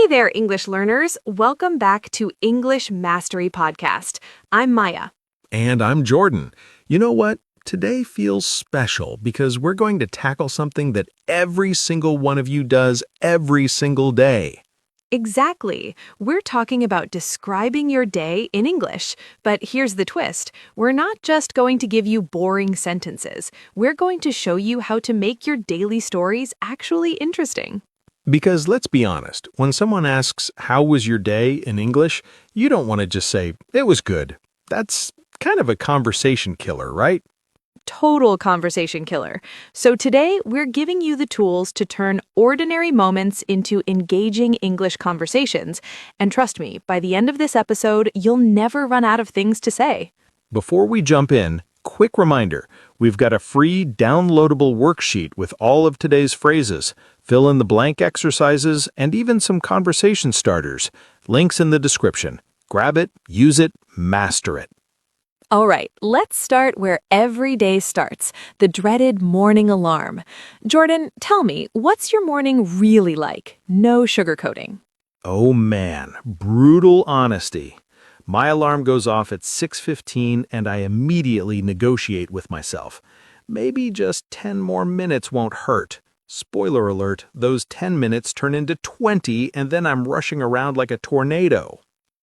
Hey there, English learners. Welcome back to English Mastery Podcast. I'm Maya. And I'm Jordan. You know what? Today feels special because we're going to tackle something that every single one of you does every single day. Exactly. We're talking about describing your day in English. But here's the twist. We're not just going to give you boring sentences. We're going to show you how to make your daily stories actually interesting. Because let's be honest, when someone asks, "How was your day?" in English, you don't want to just say, "It was good." That's kind of a conversation killer, right? Total conversation killer. So today, we're giving you the tools to turn ordinary moments into engaging English conversations. And trust me, by the end of this episode, you'll never run out of things to say. Before we jump in, quick reminder, we've got a free downloadable worksheet with all of today's phrases, fill in the blank exercises, and even some conversation starters. Links in the description. Grab it, use it, master it. All right, let's start where every day starts, the dreaded morning alarm. Jordan, tell me, what's your morning really like? No sugarcoating. Oh man, brutal honesty. My alarm goes off at 6:15 and I immediately negotiate with myself. Maybe just 10 more minutes won't hurt. Spoiler alert, those 10 minutes turn into 20 and then I'm rushing around like a tornado.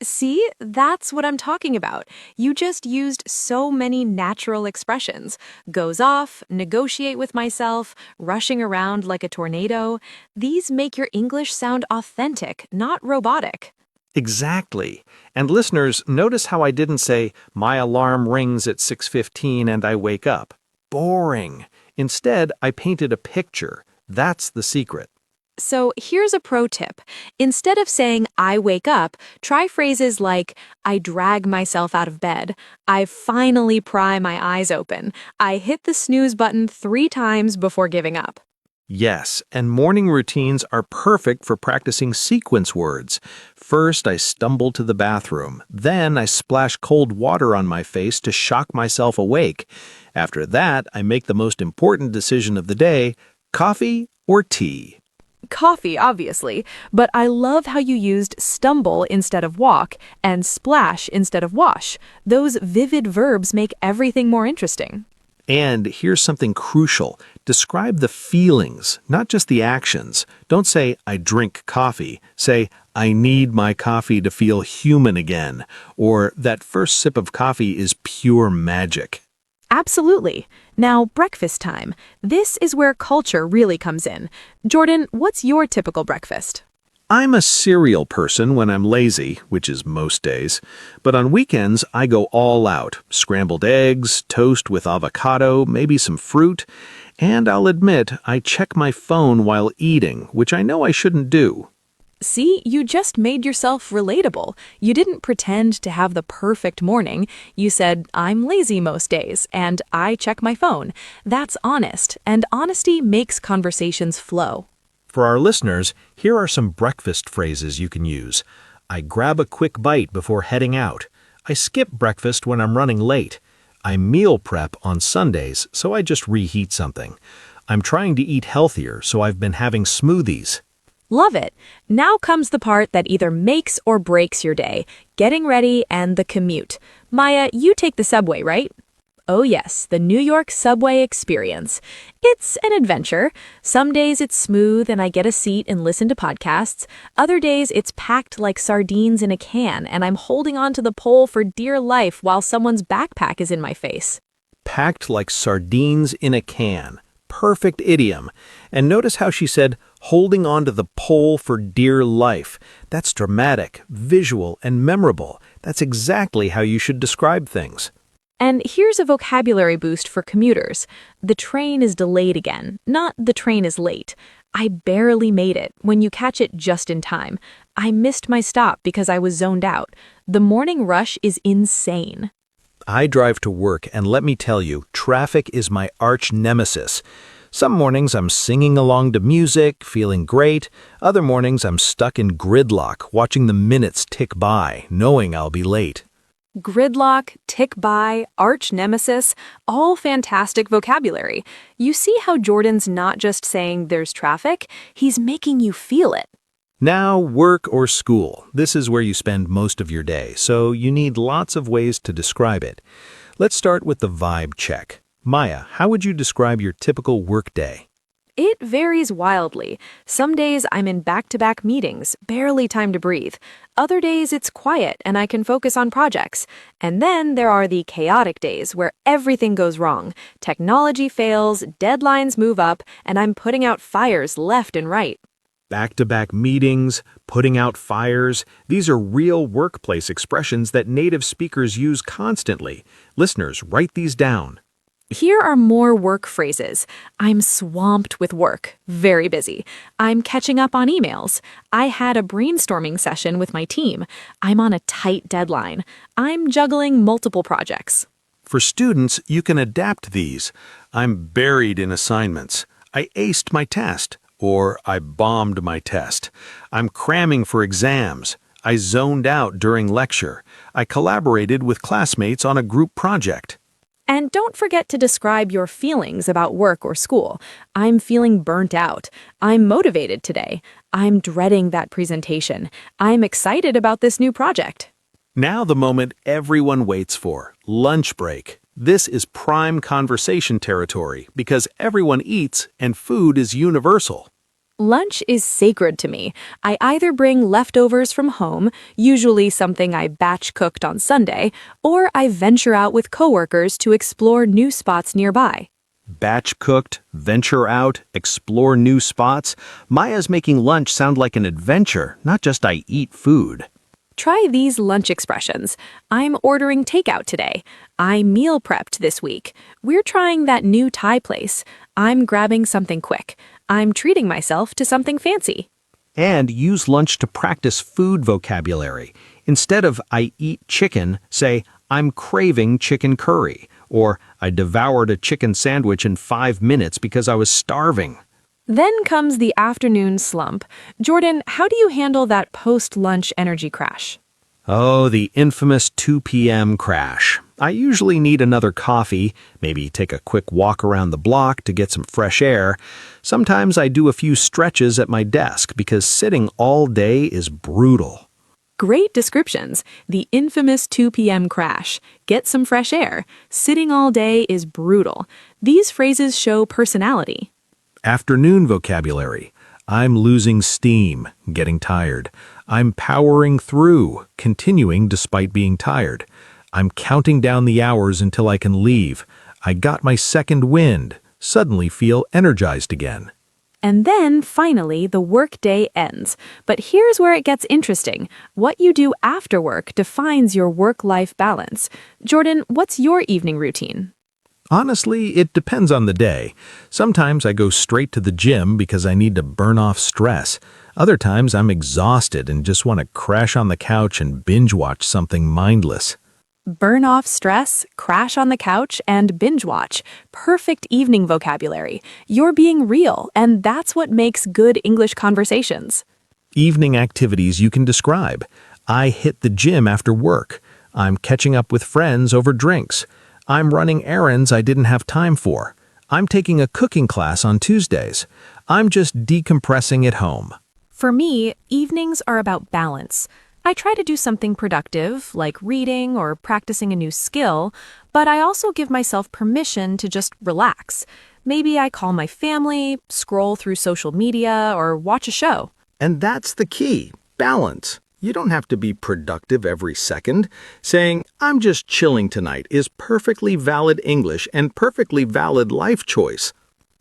See, that's what I'm talking about. You just used so many natural expressions. Goes off, negotiate with myself, rushing around like a tornado. These make your English sound authentic, not robotic. Exactly. And listeners, notice how I didn't say, "My alarm rings at 6:15 and I wake up." Boring. Instead, I painted a picture. That's the secret. So here's a pro tip. Instead of saying, I wake up, try phrases like, I drag myself out of bed, I finally pry my eyes open, I hit the snooze button 3 times before giving up. Yes, and morning routines are perfect for practicing sequence words. First, I stumble to the bathroom. Then, I splash cold water on my face to shock myself awake. After that, I make the most important decision of the day, coffee or tea. Coffee, obviously, but I love how you used stumble instead of walk and splash instead of wash. Those vivid verbs make everything more interesting. And here's something crucial. Describe the feelings, not just the actions. Don't say, "I drink coffee." Say, "I need my coffee to feel human again," or "That first sip of coffee is pure magic." Absolutely. Now, breakfast time. This is where culture really comes in. Jordan, what's your typical breakfast? I'm a cereal person when I'm lazy, which is most days. But on weekends, I go all out. Scrambled eggs, toast with avocado, maybe some fruit. And I'll admit, I check my phone while eating, which I know I shouldn't do. See, you just made yourself relatable. You didn't pretend to have the perfect morning. You said, I'm lazy most days, and I check my phone. That's honest, and honesty makes conversations flow. For our listeners, here are some breakfast phrases you can use. I grab a quick bite before heading out. I skip breakfast when I'm running late. I meal prep on Sundays, so I just reheat something. I'm trying to eat healthier, so I've been having smoothies. Love it. Now comes the part that either makes or breaks your day, getting ready and the commute. Maya, you take the subway, right? Oh yes, the New York subway experience. It's an adventure. Some days it's smooth and I get a seat and listen to podcasts. Other days it's packed like sardines in a can and I'm holding on to the pole for dear life while someone's backpack is in my face. Packed like sardines in a can. Perfect idiom. And notice how she said, holding on to the pole for dear life. That's dramatic, visual, and memorable. That's exactly how you should describe things. And here's a vocabulary boost for commuters. The train is delayed again, not the train is late. I barely made it when you catch it just in time. I missed my stop because I was zoned out. The morning rush is insane. I drive to work, and let me tell you, traffic is my arch nemesis. Some mornings I'm singing along to music, feeling great. Other mornings I'm stuck in gridlock, watching the minutes tick by, knowing I'll be late. Gridlock, tick by, arch nemesis, all fantastic vocabulary. You see how Jordan's not just saying there's traffic, he's making you feel it. Now, work or school. This is where you spend most of your day, so you need lots of ways to describe it. Let's start with the vibe check. Maya, how would you describe your typical work day? It varies wildly. Some days I'm in back-to-back meetings, barely time to breathe. Other days it's quiet and I can focus on projects. And then there are the chaotic days where everything goes wrong. Technology fails, deadlines move up, and I'm putting out fires left and right. Back-to-back meetings, putting out fires, these are real workplace expressions that native speakers use constantly. Listeners, write these down. Here are more work phrases. I'm swamped with work, very busy. I'm catching up on emails. I had a brainstorming session with my team. I'm on a tight deadline. I'm juggling multiple projects. For students, you can adapt these. I'm buried in assignments. I aced my test. Or I bombed my test. I'm cramming for exams. I zoned out during lecture. I collaborated with classmates on a group project. And don't forget to describe your feelings about work or school. I'm feeling burnt out. I'm motivated today. I'm dreading that presentation. I'm excited about this new project. Now the moment everyone waits for, lunch break. This is prime conversation territory because everyone eats and food is universal. Lunch is sacred to me. I either bring leftovers from home, usually something I batch cooked on Sunday, or I venture out with coworkers to explore new spots nearby. Batch cooked, venture out, explore new spots. Maya's making lunch sound like an adventure, not just I eat food. Try these lunch expressions. I'm ordering takeout today. I meal prepped this week. We're trying that new Thai place. I'm grabbing something quick. I'm treating myself to something fancy. And use lunch to practice food vocabulary. Instead of I eat chicken, say I'm craving chicken curry, or I devoured a chicken sandwich in 5 minutes because I was starving. Then comes the afternoon slump. Jordan, how do you handle that post-lunch energy crash? Oh, the infamous 2 p.m. crash. I usually need another coffee, maybe take a quick walk around the block to get some fresh air. Sometimes I do a few stretches at my desk because sitting all day is brutal. Great descriptions. The infamous 2 p.m. crash. Get some fresh air. Sitting all day is brutal. These phrases show personality. Afternoon vocabulary. I'm losing steam, getting tired. I'm powering through, continuing despite being tired. I'm counting down the hours until I can leave. I got my second wind, suddenly feel energized again. And then, finally, the workday ends. But here's where it gets interesting. What you do after work defines your work-life balance. Jordan, what's your evening routine? Honestly, it depends on the day. Sometimes I go straight to the gym because I need to burn off stress. Other times I'm exhausted and just want to crash on the couch and binge watch something mindless. Burn off stress, crash on the couch, and binge watch. Perfect evening vocabulary. You're being real, and that's what makes good English conversations. Evening activities you can describe. I hit the gym after work. I'm catching up with friends over drinks. I'm running errands I didn't have time for. I'm taking a cooking class on Tuesdays. I'm just decompressing at home. For me, evenings are about balance. I try to do something productive, like reading or practicing a new skill, but I also give myself permission to just relax. Maybe I call my family, scroll through social media, or watch a show. And that's the key, balance. You don't have to be productive every second. Saying, I'm just chilling tonight is perfectly valid English and perfectly valid life choice.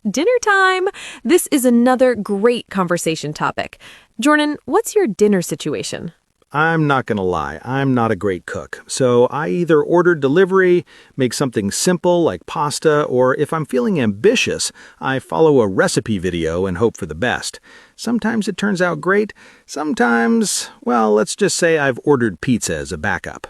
Dinner time! This is another great conversation topic. Jordan, what's your dinner situation? I'm not gonna lie, I'm not a great cook. So I either order delivery, make something simple like pasta, or if I'm feeling ambitious, I follow a recipe video and hope for the best. Sometimes it turns out great. Sometimes, well, let's just say I've ordered pizza as a backup.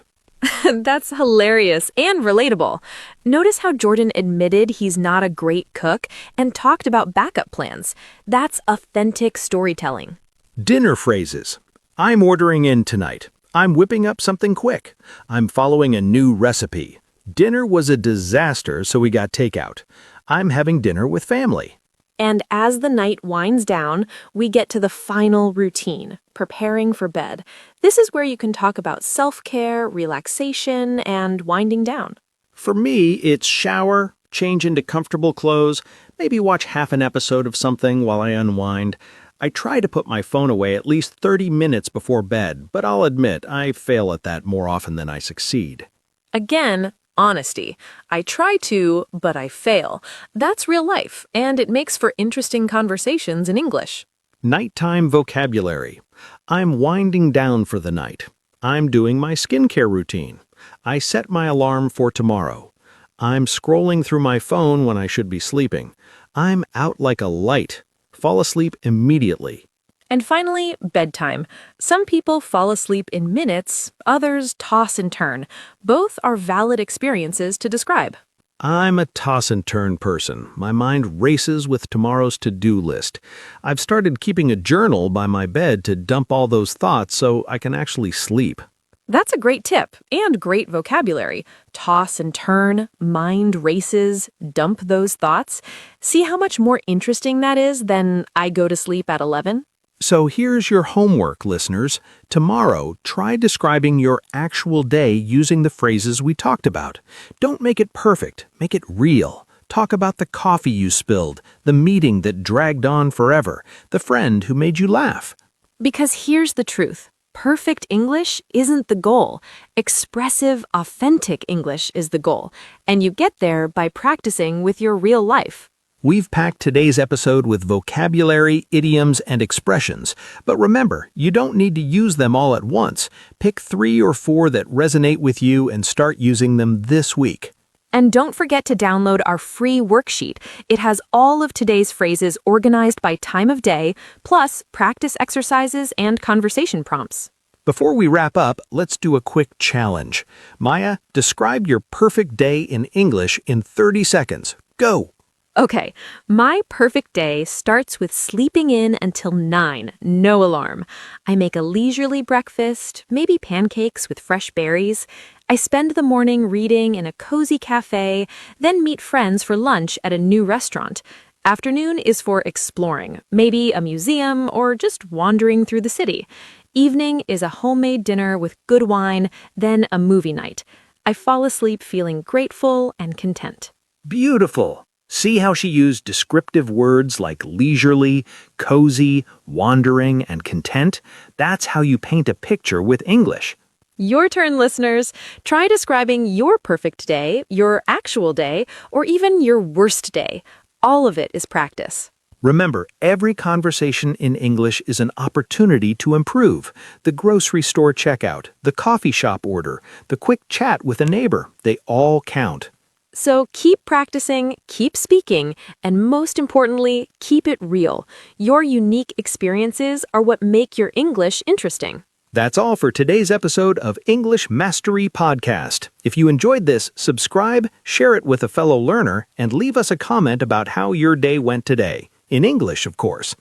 That's hilarious and relatable. Notice how Jordan admitted he's not a great cook and talked about backup plans. That's authentic storytelling. Dinner phrases. I'm ordering in tonight. I'm whipping up something quick. I'm following a new recipe. Dinner was a disaster, so we got takeout. I'm having dinner with family. And as the night winds down, we get to the final routine, preparing for bed. This is where you can talk about self-care, relaxation, and winding down. For me, it's shower, change into comfortable clothes, maybe watch half an episode of something while I unwind. I try to put my phone away at least 30 minutes before bed, but I'll admit I fail at that more often than I succeed. Again, honesty. I try to, but I fail. That's real life, and it makes for interesting conversations in English. Nighttime vocabulary. I'm winding down for the night. I'm doing my skincare routine. I set my alarm for tomorrow. I'm scrolling through my phone when I should be sleeping. I'm out like a light. Fall asleep immediately. And finally, bedtime. Some people fall asleep in minutes, others toss and turn. Both are valid experiences to describe. I'm a toss and turn person. My mind races with tomorrow's to-do list. I've started keeping a journal by my bed to dump all those thoughts so I can actually sleep. That's a great tip and great vocabulary. Toss and turn, mind races, dump those thoughts. See how much more interesting that is than I go to sleep at 11? So here's your homework, listeners. Tomorrow, try describing your actual day using the phrases we talked about. Don't make it perfect, make it real. Talk about the coffee you spilled, the meeting that dragged on forever, the friend who made you laugh. Because here's the truth. Perfect English isn't the goal. Expressive, authentic English is the goal. And you get there by practicing with your real life. We've packed today's episode with vocabulary, idioms, and expressions. But remember, you don't need to use them all at once. Pick 3 or 4 that resonate with you and start using them this week. And don't forget to download our free worksheet. It has all of today's phrases organized by time of day, plus practice exercises and conversation prompts. Before we wrap up, let's do a quick challenge. Maya, describe your perfect day in English in 30 seconds. Go! Okay, my perfect day starts with sleeping in until 9, no alarm. I make a leisurely breakfast, maybe pancakes with fresh berries. I spend the morning reading in a cozy cafe, then meet friends for lunch at a new restaurant. Afternoon is for exploring, maybe a museum or just wandering through the city. Evening is a homemade dinner with good wine, then a movie night. I fall asleep feeling grateful and content. Beautiful! See how she used descriptive words like leisurely, cozy, wandering, and content? That's how you paint a picture with English. Your turn, listeners. Try describing your perfect day, your actual day, or even your worst day. All of it is practice. Remember, every conversation in English is an opportunity to improve. The grocery store checkout, the coffee shop order, the quick chat with a neighbor, they all count. So keep practicing, keep speaking, and most importantly, keep it real. Your unique experiences are what make your English interesting. That's all for today's episode of English Mastery Podcast. If you enjoyed this, subscribe, share it with a fellow learner, and leave us a comment about how your day went today. In English, of course.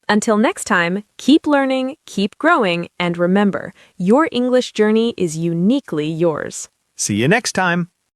Until next time, keep learning, keep growing, and remember, your English journey is uniquely yours. See you next time.